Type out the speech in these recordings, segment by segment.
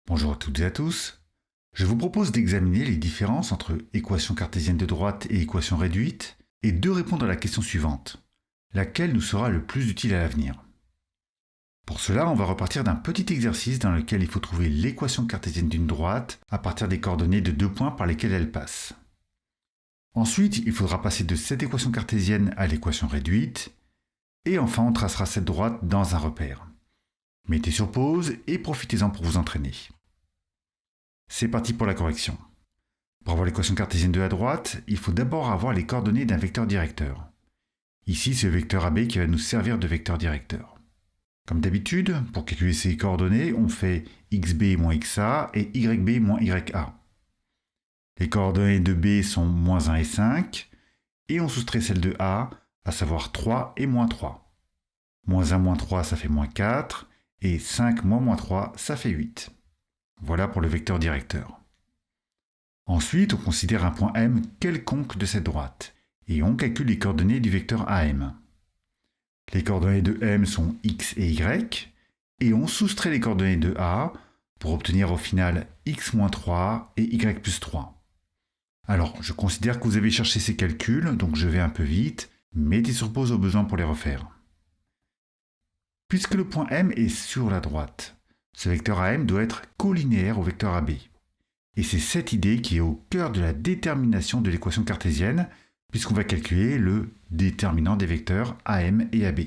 Bonjour à toutes et à tous. Je vous propose d'examiner les différences entre équation cartésienne de droite et équation réduite et de répondre à la question suivante. Laquelle nous sera le plus utile à l'avenir? Pour cela, on va repartir d'un petit exercice dans lequel il faut trouver l'équation cartésienne d'une droite à partir des coordonnées de deux points par lesquels elle passe. Ensuite, il faudra passer de cette équation cartésienne à l'équation réduite, et enfin on tracera cette droite dans un repère. Mettez sur pause et profitez-en pour vous entraîner. C'est parti pour la correction. Pour avoir l'équation cartésienne de la droite, il faut d'abord avoir les coordonnées d'un vecteur directeur. Ici, c'est le vecteur AB qui va nous servir de vecteur directeur. Comme d'habitude, pour calculer ces coordonnées, on fait xb moins xa et yb moins ya. Les coordonnées de B sont moins 1 et 5, et on soustrait celles de A, à savoir 3 et moins 3. Moins 1 moins 3, ça fait moins 4, et 5 moins 3, ça fait 8. Voilà pour le vecteur directeur. Ensuite, on considère un point M quelconque de cette droite, et on calcule les coordonnées du vecteur AM. Les coordonnées de M sont x et y, et on soustrait les coordonnées de A pour obtenir au final x-3 et y plus 3. Alors, je considère que vous avez cherché ces calculs, donc je vais un peu vite, mettez sur pause au besoin pour les refaire. Puisque le point M est sur la droite, ce vecteur AM doit être colinéaire au vecteur AB. Et c'est cette idée qui est au cœur de la détermination de l'équation cartésienne, puisqu'on va calculer le déterminant des vecteurs AM et AB.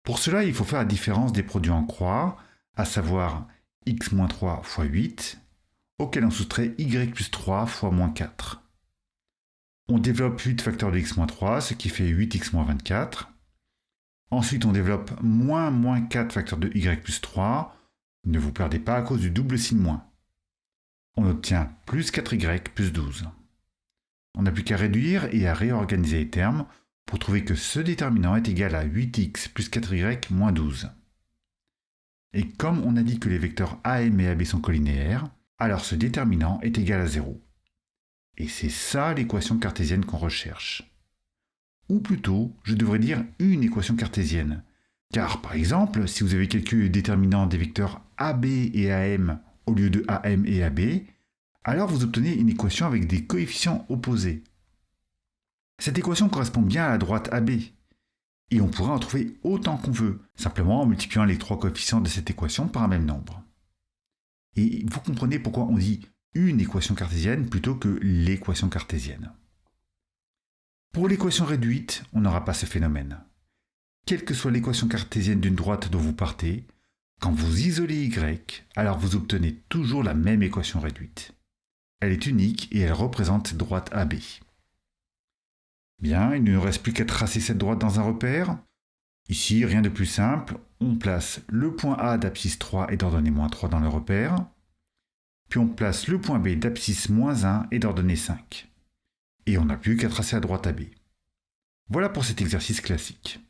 Pour cela, il faut faire la différence des produits en croix, à savoir x-3 fois 8, auquel on soustrait y plus 3 fois moins 4. On développe 8 facteurs de x-3, ce qui fait 8x-24. Ensuite, on développe moins 4 facteurs de y plus 3. Ne vous perdez pas à cause du double signe moins. On obtient plus 4y plus 12. On n'a plus qu'à réduire et à réorganiser les termes pour trouver que ce déterminant est égal à 8x plus 4y moins 12. Et comme on a dit que les vecteurs AM et AB sont colinéaires, alors ce déterminant est égal à 0. Et c'est ça l'équation cartésienne qu'on recherche. Ou plutôt, je devrais dire une équation cartésienne. Car par exemple, si vous avez calculé le déterminant des vecteurs AB et AM au lieu de AM et AB, alors vous obtenez une équation avec des coefficients opposés. Cette équation correspond bien à la droite AB. Et on pourra en trouver autant qu'on veut, simplement en multipliant les trois coefficients de cette équation par un même nombre. Et vous comprenez pourquoi on dit une équation cartésienne plutôt que l'équation cartésienne. Pour l'équation réduite, on n'aura pas ce phénomène. Quelle que soit l'équation cartésienne d'une droite dont vous partez, quand vous isolez y, alors vous obtenez toujours la même équation réduite. Elle est unique et elle représente cette droite AB. Bien, il ne nous reste plus qu'à tracer cette droite dans un repère. Ici, rien de plus simple, on place le point A d'abscisse 3 et d'ordonnée moins 3 dans le repère, puis on place le point B d'abscisse moins 1 et d'ordonnée 5. Et on n'a plus qu'à tracer la droite AB. Voilà pour cet exercice classique.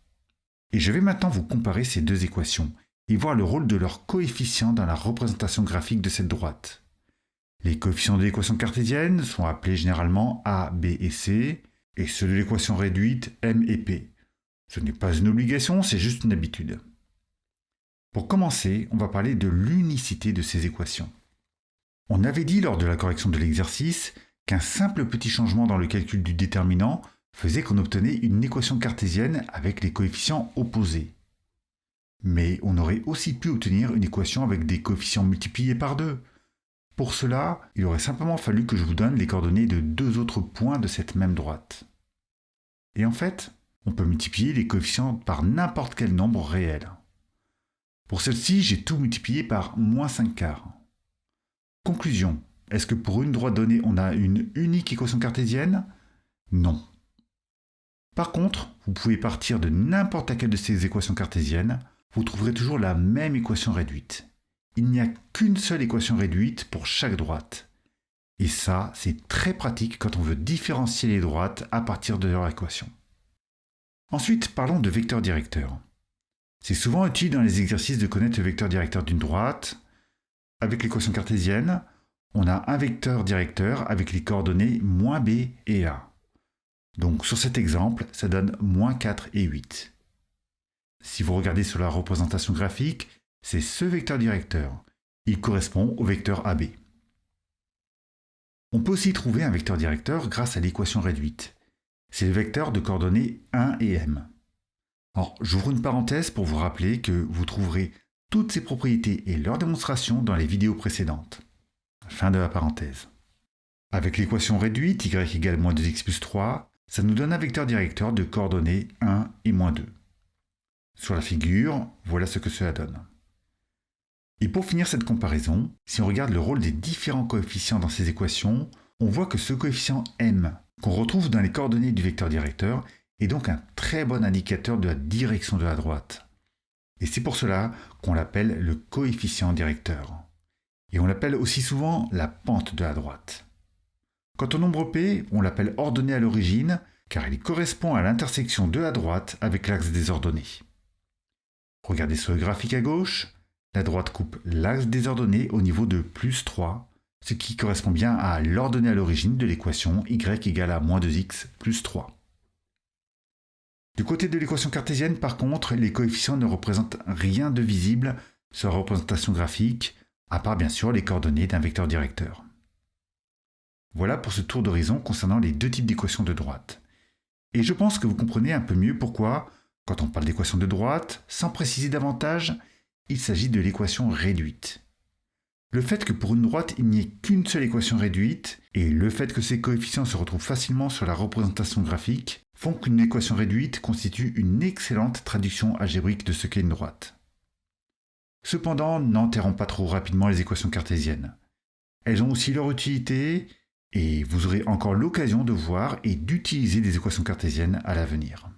Et je vais maintenant vous comparer ces deux équations et voir le rôle de leurs coefficients dans la représentation graphique de cette droite. Les coefficients de l'équation cartésienne sont appelés généralement A, B et C, et ceux de l'équation réduite M et P. Ce n'est pas une obligation, c'est juste une habitude. Pour commencer, on va parler de l'unicité de ces équations. On avait dit lors de la correction de l'exercice qu'un simple petit changement dans le calcul du déterminant faisait qu'on obtenait une équation cartésienne avec les coefficients opposés. Mais on aurait aussi pu obtenir une équation avec des coefficients multipliés par 2. Pour cela, il aurait simplement fallu que je vous donne les coordonnées de deux autres points de cette même droite. Et en fait, on peut multiplier les coefficients par n'importe quel nombre réel. Pour celle-ci, j'ai tout multiplié par moins 5 quarts. Conclusion, est-ce que pour une droite donnée, on a une unique équation cartésienne? Non. Par contre, vous pouvez partir de n'importe laquelle de ces équations cartésiennes, vous trouverez toujours la même équation réduite. Il n'y a qu'une seule équation réduite pour chaque droite. Et ça, c'est très pratique quand on veut différencier les droites à partir de leur équation. Ensuite, parlons de vecteur directeur. C'est souvent utile dans les exercices de connaître le vecteur directeur d'une droite. Avec l'équation cartésienne, on a un vecteur directeur avec les coordonnées moins b et a. Donc sur cet exemple, ça donne moins 4 et 8. Si vous regardez sur la représentation graphique, c'est ce vecteur directeur. Il correspond au vecteur AB. On peut aussi trouver un vecteur directeur grâce à l'équation réduite. C'est le vecteur de coordonnées 1 et m. Alors, j'ouvre une parenthèse pour vous rappeler que vous trouverez toutes ces propriétés et leurs démonstrations dans les vidéos précédentes. Fin de la parenthèse. Avec l'équation réduite, y égale moins 2x plus 3, ça nous donne un vecteur directeur de coordonnées 1 et moins 2. Sur la figure, voilà ce que cela donne. Et pour finir cette comparaison, si on regarde le rôle des différents coefficients dans ces équations, on voit que ce coefficient m, qu'on retrouve dans les coordonnées du vecteur directeur, est donc un très bon indicateur de la direction de la droite. Et c'est pour cela qu'on l'appelle le coefficient directeur. Et on l'appelle aussi souvent la pente de la droite. Quant au nombre p, on l'appelle ordonné à l'origine, car il correspond à l'intersection de la droite avec l'axe des ordonnées. Regardez sur le graphique à gauche, la droite coupe l'axe des ordonnées au niveau de plus 3, ce qui correspond bien à l'ordonnée à l'origine de l'équation y égale à moins 2x plus 3. Du côté de l'équation cartésienne, par contre, les coefficients ne représentent rien de visible sur la représentation graphique, à part bien sûr les coordonnées d'un vecteur directeur. Voilà pour ce tour d'horizon concernant les deux types d'équations de droite. Et je pense que vous comprenez un peu mieux pourquoi, quand on parle d'équation de droite, sans préciser davantage, il s'agit de l'équation réduite. Le fait que pour une droite il n'y ait qu'une seule équation réduite, et le fait que ces coefficients se retrouvent facilement sur la représentation graphique, font qu'une équation réduite constitue une excellente traduction algébrique de ce qu'est une droite. Cependant, n'enterrons pas trop rapidement les équations cartésiennes. Elles ont aussi leur utilité, et vous aurez encore l'occasion de voir et d'utiliser des équations cartésiennes à l'avenir.